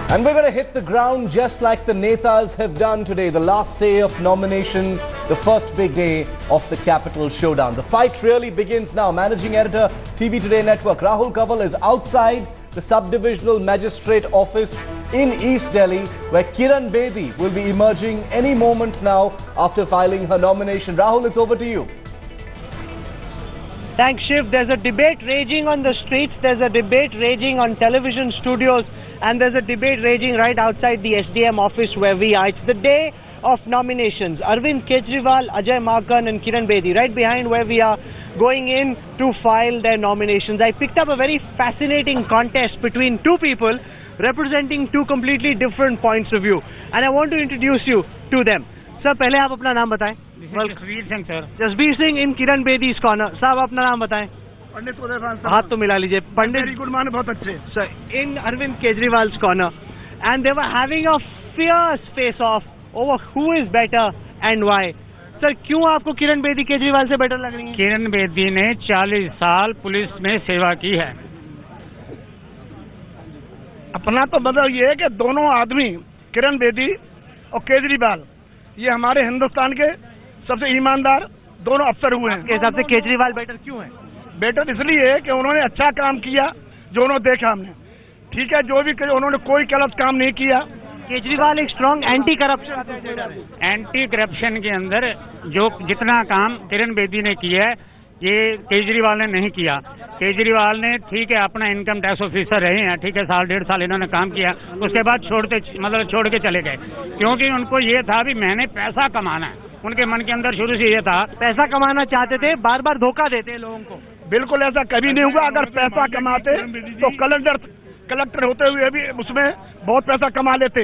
And we're going to hit the ground just like the Netas have done today. The last day of nomination, the first big day of the Capital Showdown. The fight really begins now. Managing Editor, TV Today Network, Rahul Kanwal is outside the Sub-Divisional Magistrate Office in East Delhi, where Kiran Bedi will be emerging any moment now after filing her nomination. Rahul, it's over to you. Thanks, Shiv. There's a debate raging on the streets, there's a debate raging on television studios, and there's a debate raging right outside the SDM office where we are. It's the day of nominations. Arvind Kejriwal, Ajay Makhan and Kiran Bedi, right behind where we are, going in to file their nominations. I picked up a very fascinating contest between two people representing two completely different points of view. And I want to introduce you to them. Sir, पहले आप अपना नाम बताएं. Jasbir Singh sir. Jasbir Singh इन किरण बेदी's corner. साहब अपना नाम बताएं. पंडित उदय खान साहब. हाथ तो मिला लीजिए. पंडित. वेरी गुड मान बहुत अच्छे. Sir, in Arvind Kejriwal's corner, and they were having a fierce face-off over who is better and why. Sir, क्यों आपको किरण बेदी केजरीवाल से बेटर लग रही है? किरण बेदी ने 40 साल पुलिस में सेवा की है. अपना तो मतलब ये है कि दोनों आदमी किरण बेदी और केजरीवाल ये हमारे हिंदुस्तान के सबसे ईमानदार दोनों अफसर हुए हैं. आपके हिसाब से केजरीवाल बेटर क्यों है? बेटर इसलिए है कि उन्होंने अच्छा काम किया जो उन्होंने देखा हमने. ठीक है, जो भी उन्होंने कोई गलत काम नहीं किया. केजरीवाल एक strong anti corruption anti corruption के अंदर जो जितना काम किरण बेदी ने किया है ये केजरीवाल ने नहीं किया. केजरीवाल ने ठीक है अपना इनकम टैक्स ऑफिसर रहे हैं, ठीक है, साल डेढ़ साल इन्होंने काम किया, उसके बाद छोड़ के चले गए क्योंकि उनको ये था भी मैंने पैसा कमाना है. उनके मन के अंदर शुरू से ये था पैसा कमाना चाहते थे, बार बार धोखा देते हैं लोगों को. बिल्कुल ऐसा कभी नहीं हुआ. अगर पैसा कमाते तो कलेक्टर होते हुए भी उसमें बहुत पैसा कमा लेते.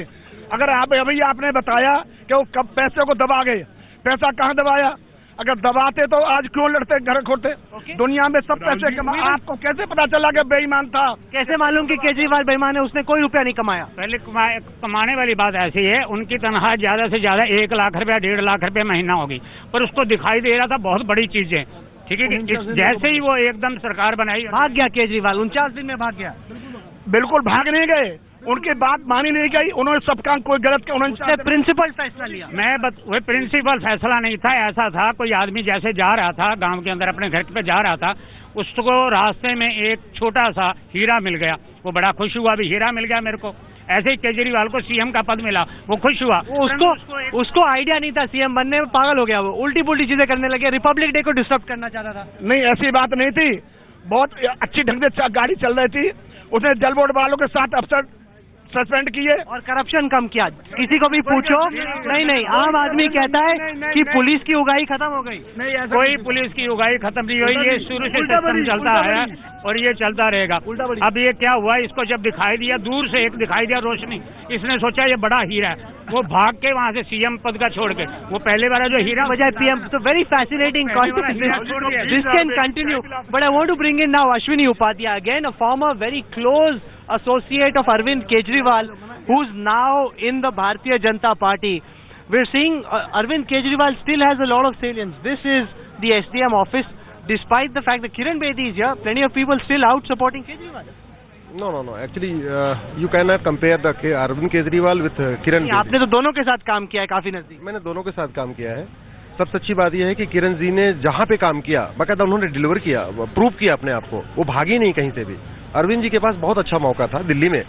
अगर आप अभी आपने बताया कि वो कब पैसे को दबा गए, पैसा कहाँ दबाया? अगर दबाते तो आज क्यों लड़ते घर खोलते? दुनिया में सब पैसे कमा. आपको कैसे पता चला कि बेईमान था? कैसे मालूम कि केजरीवाल बेईमान है? उसने कोई रुपया नहीं कमाया. पहले कमाने वाली बात ऐसी है, उनकी तनख्वाह ज्यादा से ज्यादा 1 लाख रुपया 1.5 लाख रुपया महीना होगी, पर उसको दिखाई दे रहा था बहुत बड़ी चीजें. ठीक है, जैसे ही वो एकदम सरकार बनाई भाग गया केजरीवाल. 49 दिन में भाग गया. बिल्कुल भाग नहीं गए, उनकी बात मानी नहीं गई. उन्होंने सब काम कोई गलत किया, उन्होंने प्रिंसिपल फैसला लिया. वो प्रिंसिपल फैसला नहीं था. ऐसा था कोई आदमी जैसे जा रहा था गांव के अंदर अपने घर पे जा रहा था, उसको रास्ते में एक छोटा सा हीरा मिल गया. वो बड़ा खुश हुआ, भी हीरा मिल गया मेरे को. ऐसे ही केजरीवाल को सीएम का पद मिला, वो खुश हुआ. उसको आइडिया नहीं था सीएम बनने में, पागल हो गया. वो उल्टी पुल्टी चीजें करने लगे, रिपब्लिक डे को डिस्टर्ब करना चाहता था. नहीं, ऐसी बात नहीं थी. बहुत अच्छी ढंग से गाड़ी चल रही थी. उसने जल बोर्ड वालों के 7 अफसर सस्पेंड किए और करप्शन कम किया. किसी को भी पूछो, नहीं, आम आदमी कहता है कि पुलिस की उगाही खत्म हो गई. कोई पुलिस की उगाही खत्म नहीं हुई. ये शुरू से सिस्टम चलता है और ये चलता रहेगा. अब ये क्या हुआ, इसको जब दिखाई दिया, दूर से एक दिखाई दिया रोशनी, इसने सोचा ये बड़ा हीरा है. वो भाग के वहाँ से सीएम पद का छोड़ के वो पहले वाला जो हीरा बजाय पीएम. तो very fascinating concept. This can continue, but I want to bring in now Ashwini Upadhyay, again a former very close associate of Arvind Kejriwal, who's now in the Bharatiya Janata Party. We're seeing Arvind Kejriwal still has a lot of salience. This is the SDM office. Despite the fact that Kiran Bedi is here, plenty of people still out supporting Kejriwal. No. Actually, you cannot compare the Arvind Kejriwal with Kiran Bedi. आपने तो दोनों के साथ काम किया है काफी नजदीक. मैंने दोनों के साथ काम किया है. सबसे अच्छी बात यह है कि किरण जी ने जहाँ पे काम किया बाकायदा उन्होंने डिलीवर किया, प्रूव किया अपने आप को. वो भागी नहीं कहीं से भी. अरविंद जी के पास बहुत अच्छा मौका था, दिल्ली में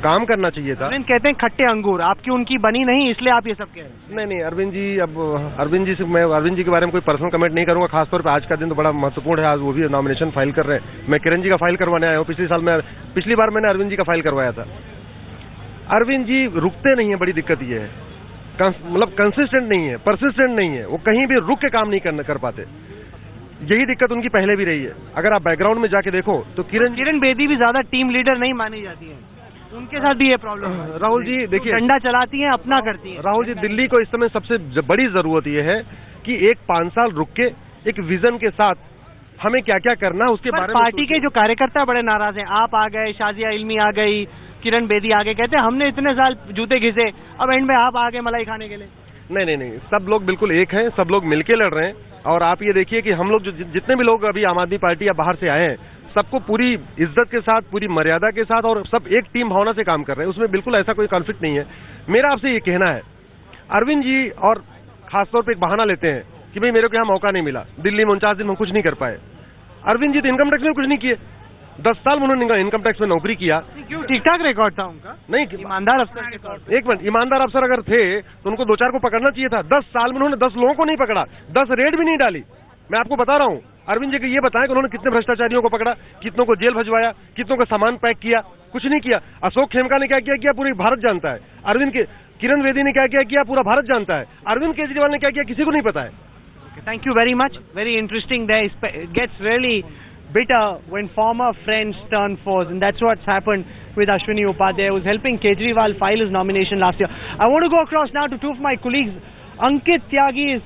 काम करना चाहिए था. अरविंद कहते हैं खट्टे अंगूर, आपकी उनकी बनी नहीं, इसलिए आप ये सब कह रहे हैं. नहीं, अरविंद जी, अब मैं अरविंद जी के बारे में कोई पर्सनल कमेंट नहीं करूंगा. खासतौर पर आज का दिन तो बड़ा महत्वपूर्ण है. आज वो भी नॉमिनेशन फाइल कर रहे हैं. मैं किरण जी का फाइल करवाने आया हूँ. पिछली बार मैंने अरविंद जी का फाइल करवाया था. अरविंद जी रुकते नहीं है, बड़ी दिक्कत ये है. मतलब कंसिस्टेंट नहीं है, परसिस्टेंट नहीं है. वो कहीं भी रुक के काम नहीं कर पाते. यही दिक्कत उनकी पहले भी रही है. अगर आप बैकग्राउंड में जाके देखो तो किरण बेदी भी ज्यादा टीम लीडर नहीं मानी जाती है. उनके साथ भी ये प्रॉब्लम है. राहुल जी देखिए, डंडा चलाती हैं, अपना करती हैं. राहुल जी, दिल्ली को इस समय सबसे बड़ी जरूरत ये है कि एक 5 साल रुक के एक विजन के साथ हमें क्या क्या करना है उसके बारे में. पार्टी के जो कार्यकर्ता बड़े नाराज हैं. आप आ गए, शाजिया इल्मी आ गई, किरण बेदी आगे, कहते हैं हमने इतने साल जूते घिसे, अब एंड में आप आगे मलाई खाने के लिए. नहीं, सब लोग बिल्कुल एक हैं, सब लोग मिलके लड़ रहे हैं. और आप ये देखिए कि हम लोग जितने भी लोग अभी आम आदमी पार्टी या बाहर से आए हैं, सबको पूरी इज्जत के साथ, पूरी मर्यादा के साथ, और सब एक टीम भावना से काम कर रहे हैं। उसमें बिल्कुल ऐसा कोई कॉन्फ्लिक्ट नहीं है। मेरा आपसे ये कहना है, अरविंद जी और खासतौर पे एक बहाना लेते हैं कि भाई मेरे को यहाँ मौका नहीं मिला, दिल्ली में 49 दिन में हम कुछ नहीं कर पाए। अरविंद जी तो इनकम टैक्स में कुछ नहीं किए, 10 साल उन्होंने इनकम टैक्स में नौकरी किया। क्यों? ठीक ठाक रिकॉर्ड था उनका। नहीं, ईमानदार अफसर के तौर पे। एक मिनट, ईमानदार अफसर अगर थे तो उनको 2-4 को पकड़ना चाहिए था। 10 साल में उन्होंने 10 लोगों को नहीं पकड़ा, 10 रेड भी नहीं डाली। मैं आपको बता रहा हूँ, अरविंद जी को ये बताएं कि उन्होंने कितने भ्रष्टाचारियों को पकड़ा, कितनों को जेल भिजवाया, कितनों का सामान पैक किया। कुछ नहीं किया। अशोक खेमका ने क्या किया पूरी भारत जानता है। अरविंद के किरण बेदी ने क्या किया पूरा भारत जानता है। अरविंद केजरीवाल ने क्या किया किसी को नहीं पता है। Thank you very much. Very interesting there. It gets really bitter when former friends turn foes, and that's what's happened with Ashwini Upadhyay, who's helping Kejriwal file his nomination last year. I want to go across now to two of my colleagues. Ankit Tyagi is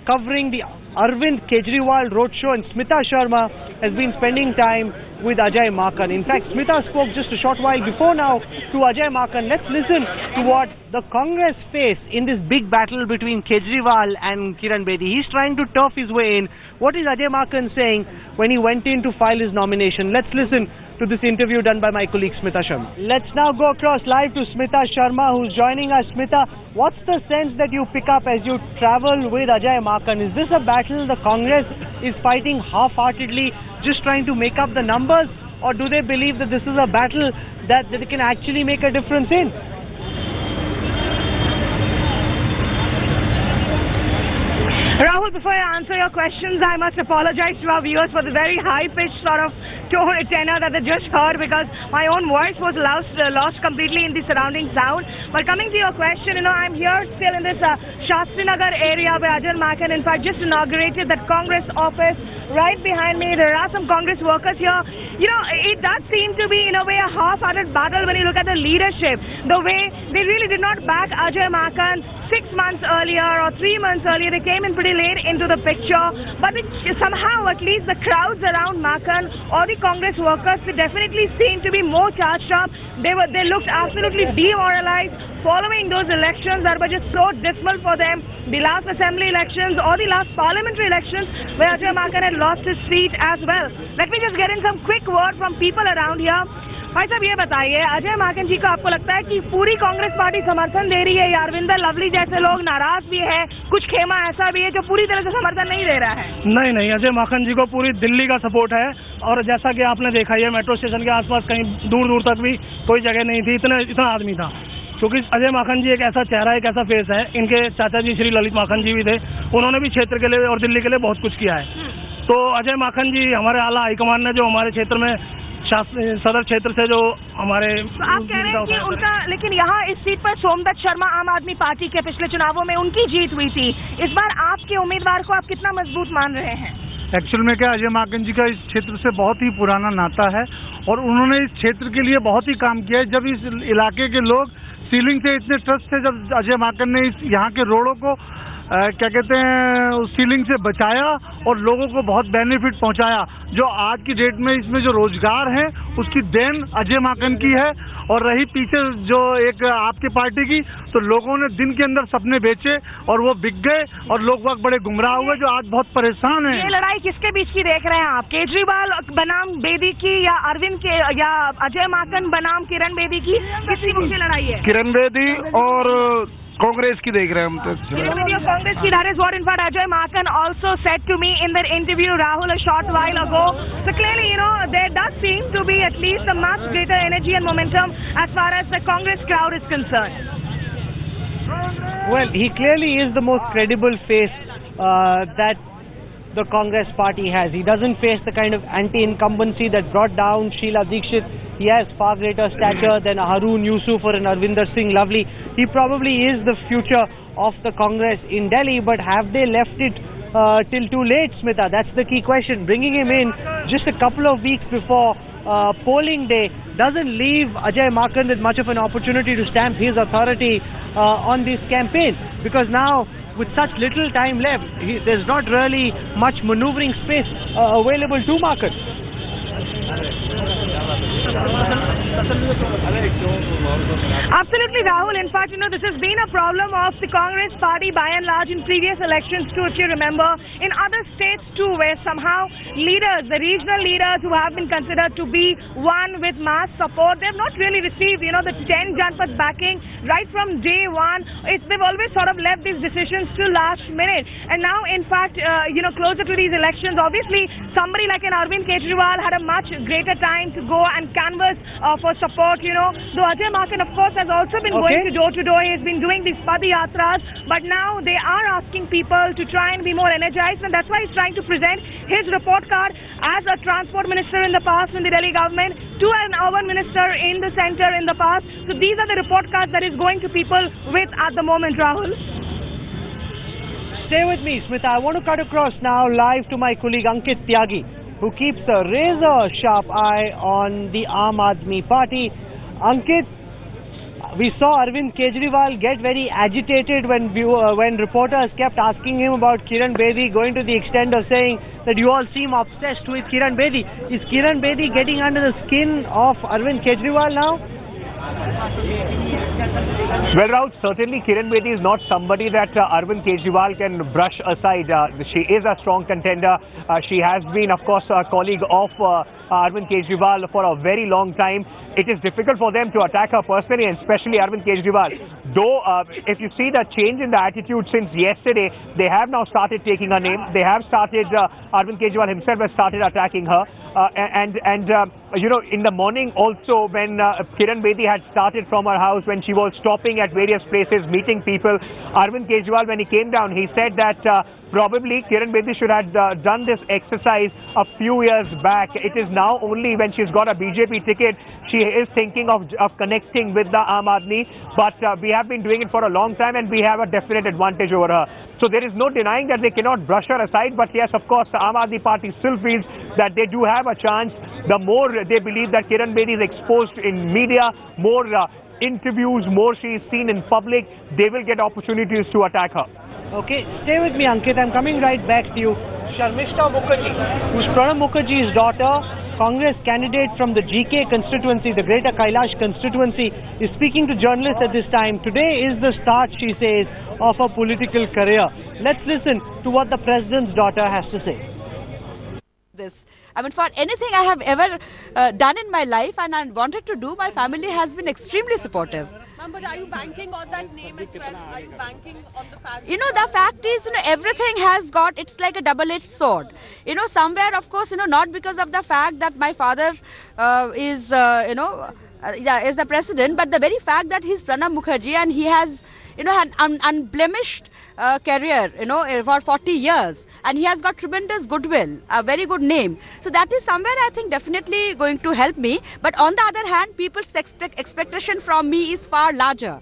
covering the Arvind Kejriwal roadshow, and Smita Sharma has been spending time with Ajay Maken. In fact, Smita spoke just a short while before now to Ajay Maken. Let's listen to what the Congress face in this big battle between Kejriwal and Kiran Bedi. He's trying to turf his way in. What is Ajay Maken saying when he went in to file his nomination? Let's listen to this interview done by my colleague Smita Sharma. Let's now go across live to Smita Sharma, who's joining us. Smita, what's the sense that you pick up as you travel with Ajay Maken? Is this a battle the Congress is fighting half-heartedly, just trying to make up the numbers, or do they believe that this is a battle that they can actually make a difference in? Rahul, before I answer your questions, I must apologize to our viewers for the very high-pitched sort of tenor that they just heard, because my own voice was lost completely in the surrounding sound. But coming to your question, I'm here still in this Shastrinagar area where Ajay Maken, in fact, just inaugurated that Congress office. Right behind me, there are some Congress workers here. It does seem to be, in a way, a half-hearted battle when you look at the leadership. The way they really did not back Ajay Maken 6 months earlier or 3 months earlier. They came in pretty late into the picture. But somehow, at least the crowds around Maken or the Congress workers, they definitely seem to be more charged up. They looked absolutely demoralized following those elections that were just so dismal for them. The last assembly elections or the last parliamentary elections where Ajay Maken had lost his seat as well. Let me just get in some quick word from people around here. भाई साहब ये बताइए, अजय माकन जी को आपको लगता है कि पूरी कांग्रेस पार्टी समर्थन दे रही है, या अरविंदर लवली जैसे लोग नाराज भी है, कुछ खेमा ऐसा भी है जो पूरी तरह से समर्थन नहीं दे रहा है? नहीं, अजय माकन जी को पूरी दिल्ली का सपोर्ट है। और जैसा कि आपने देखा है, मेट्रो स्टेशन के आसपास कहीं दूर दूर तक भी कोई जगह नहीं थी, इतना आदमी था। क्योंकि अजय माकन जी एक ऐसा चेहरा, एक ऐसा फेस है। इनके चाचा जी श्री ललित माकन जी भी थे, उन्होंने भी क्षेत्र के लिए और दिल्ली के लिए बहुत कुछ किया है। तो अजय माकन जी हमारे आला हाईकमान ने जो हमारे क्षेत्र में सदर क्षेत्र से जो हमारे, तो आप कह रहे हैं कि उनका, लेकिन यहाँ इस सीट पर सोमदत्त शर्मा आम आदमी पार्टी के पिछले चुनावों में उनकी जीत हुई थी। इस बार आपके उम्मीदवार को आप कितना मजबूत मान रहे हैं? एक्चुअल में क्या, अजय माकन जी का इस क्षेत्र से बहुत ही पुराना नाता है और उन्होंने इस क्षेत्र के लिए बहुत ही काम किया है। जब इस इलाके के लोग सीलिंग से इतने ट्रस्ट थे, जब अजय माकन ने यहाँ के रोडों को क्या कहते हैं उस सीलिंग से बचाया और लोगों को बहुत बेनिफिट पहुंचाया। जो आज की डेट में इसमें जो रोजगार है उसकी देन अजय माकन की है। और रही पीछे जो एक आपकी पार्टी की, तो लोगों ने दिन के अंदर सपने बेचे और वो बिक गए और लोग वक्त बड़े गुमराह हुए, जो आज बहुत परेशान हैं। ये लड़ाई किसके बीच की देख रहे हैं आप? केजरीवाल बनाम बेदी की, या अरविंद के, या अजय माकन बनाम किरण बेदी की? किसकी बीच लड़ाई है? किरण बेदी और कांग्रेस की देख रहे हैं हम तो। Congress ki, that is what in fact Ajay Maken also said to me in that interview, Rahul, a short while ago. So clearly, there does seem to be at least a much greater energy and momentum as far as the Congress crowd is concerned. Well, he clearly is the most credible face that the Congress party has. He doesn't face the kind of anti-incumbency that brought down Sheila Dikshit. He has far greater stature than Haroon Yusuf or an Arvinder Singh Lovely. He probably is the future of the Congress in Delhi, but have they left it till too late, Smita? That's the key question. Bringing him in just a couple of weeks before polling day doesn't leave Ajay Maken with much of an opportunity to stamp his authority on this campaign, because now with such little time left, there's not really much maneuvering space available to Maken. Absolutely, Rahul. In fact, this has been a problem of the Congress party by and large in previous elections too, if you remember. In other states too, where somehow leaders, the regional leaders who have been considered to be one with mass support, they have not really received, the 10 Janpath backing right from day one. They've always sort of left these decisions to last minute. And now, in fact, closer to these elections, obviously, somebody like an Arvind Kejriwal had a much greater time to go and canvass for support, Though Ajay Maken, of course, has also been going to door. He has been doing these Padayatras, but now they are asking people to try and be more energized, and that's why he's trying to present his report card as a transport minister in the past in the Delhi government, to an urban minister in the centre in the past. So these are the report cards that he's going to people with at the moment, Rahul. Stay with me, Smita. I want to cut across now live to my colleague Ankit Tyagi, who keeps a razor-sharp eye on the Aam Aadmi Party. Ankit, we saw Arvind Kejriwal get very agitated when reporters kept asking him about Kiran Bedi, going to the extent of saying that you all seem obsessed with Kiran Bedi. Is Kiran Bedi getting under the skin of Arvind Kejriwal now? Well, Rahul, certainly Kiran Bedi is not somebody that Arvind Kejriwal can brush aside. She is a strong contender. She has been, of course, a colleague of Arvind Kejriwal for a very long time. It is difficult for them to attack her personally, and especially Arvind Kejriwal. Though, if you see the change in the attitude since yesterday, they have now started taking her name. They have started, Arvind Kejriwal himself has started attacking her. In the morning also, when Kiran Bedi had started from her house, when she was stopping at various places, meeting people, Arvind Kejriwal, when he came down, he said that probably Kiran Bedi should have done this exercise a few years back. It is now only when she's got a BJP ticket, she is thinking of connecting with the Aam Aadmi. But we have been doing it for a long time, and we have a definite advantage over her. So there is no denying that they cannot brush her aside. But yes, of course, the Aam Aadmi Party still feels that they do have a chance. The more they believe that Kiran Bedi is exposed in media, more interviews, more she is seen in public, they will get opportunities to attack her. Okay, stay with me, Ankit. I'm coming right back to you. Sharmishta Mukherjee, who's Pranab Mukherjee's daughter, Congress candidate from the GK constituency, the Greater Kailash constituency, is speaking to journalists at this time. Today is the start, she says, of a political career. Let's listen to what the president's daughter has to say. For anything I have ever done in my life and I wanted to do, my family has been extremely supportive. But are you banking on that name as well? Are you banking on the fact? The fact is, everything has got, it's like a double-edged sword. Somewhere, of course, not because of the fact that my father is the president, but the very fact that he's Pranab Mukherjee and he has, had unblemished career, for 40 years. And he has got tremendous goodwill, a very good name. So that is somewhere I think definitely going to help me. But on the other hand, people's expectation from me is far larger.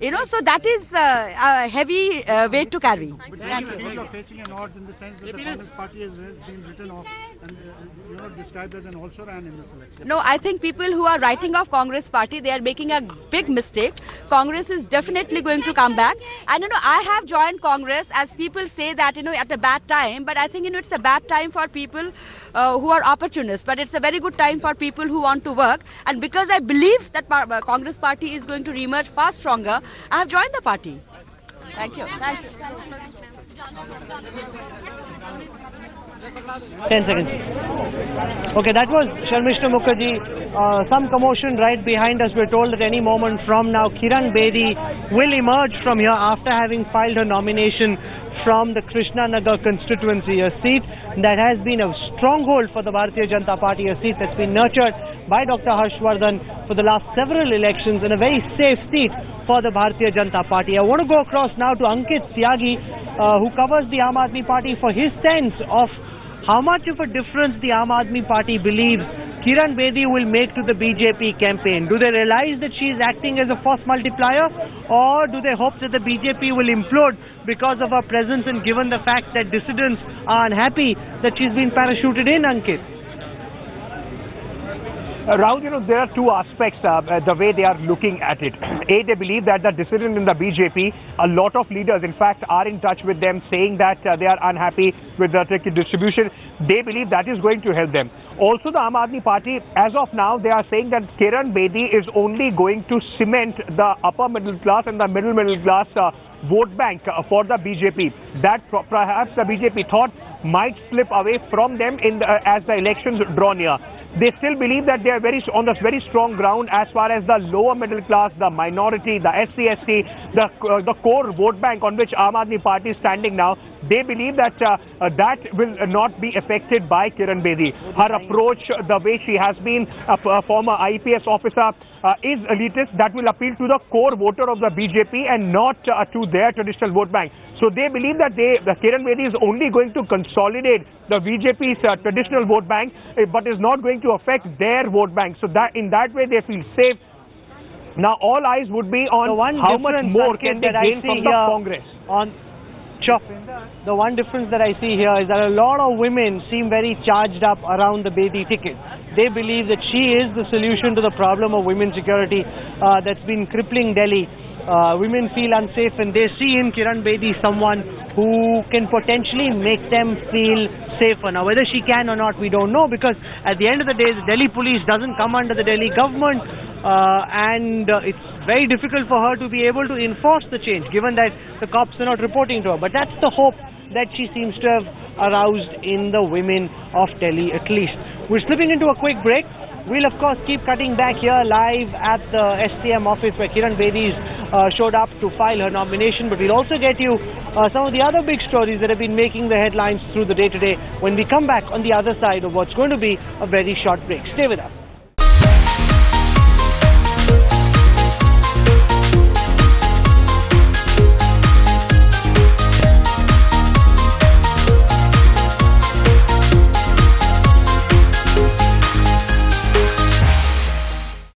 So that is a heavy weight to carry. But you are facing an odds in the sense that the Congress party has been written off and described as an also ran in this election. No, I think people who are writing off Congress party, they are making a big mistake. Congress is definitely going to come back. And I have joined Congress, as people say that, at a bad time. But I think, it's a bad time for people who are opportunists. But it's a very good time for people who want to work. And because I believe that Congress party is going to re-emerge far stronger, I have joined the party. Thank you. Thank you. 10 seconds. Okay, that was Sharmishta Mukherjee. Some commotion right behind us. We're told that any moment from now, Kiran Bedi will emerge from here after having filed her nomination from the Krishnanagar constituency, a seat that has been a stronghold for the Bharatiya Janata Party, a seat that's been nurtured by Dr. Harshvardhan for the last several elections, and a very safe seat for the Bharatiya Janata Party. I want to go across now to Ankit Tyagi, who covers the Aam Aadmi Party, for his sense of how much of a difference the Aam Aadmi Party believes Kiran Bedi will make to the BJP campaign. Do they realize that she is acting as a force multiplier, or do they hope that the BJP will implode because of her presence, and given the fact that dissidents are unhappy that she's been parachuted in, Ankit? Rahul, there are two aspects the way they are looking at it. A, they believe that the dissident in the BJP, a lot of leaders, in fact, are in touch with them, saying that they are unhappy with the ticket distribution. They believe that is going to help them. Also, the Aam Aadmi Party, as of now, they are saying that Kiran Bedi is only going to cement the upper middle class and the middle class vote bank for the BJP. That perhaps the BJP thought might slip away from them as the elections draw near. They still believe that they are on this very strong ground as far as the lower middle class, the minority, the SC/ST, the core vote bank on which Aam Aadmi Party is standing now. They believe that that will not be affected by Kiran Bedi. Her approach, the way she has been a former IPS officer, is elitist. That will appeal to the core voter of the BJP and not to their traditional vote bank. So they believe that Kiran Bedi is only going to consolidate the BJP's traditional vote bank, but is not going to affect their vote bank. So that in that way they feel safe. Now all eyes would be on how much more can they gain from the Congress. The one difference that I see here is that a lot of women seem very charged up around the Bedi ticket. They believe that she is the solution to the problem of women's security that's been crippling Delhi. Women feel unsafe and they see in Kiran Bedi someone who can potentially make them feel safer. Now, whether she can or not, we don't know, because at the end of the day, the Delhi police doesn't come under the Delhi government, and it's very difficult for her to be able to enforce the change, given that the cops are not reporting to her. But that's the hope that she seems to have aroused in the women of Delhi, at least. We're slipping into a quick break. We'll, of course, keep cutting back here live at the STM office where Kiran Bedi showed up to file her nomination. But we'll also get you some of the other big stories that have been making the headlines through the day today when we come back on the other side of what's going to be a very short break. Stay with us.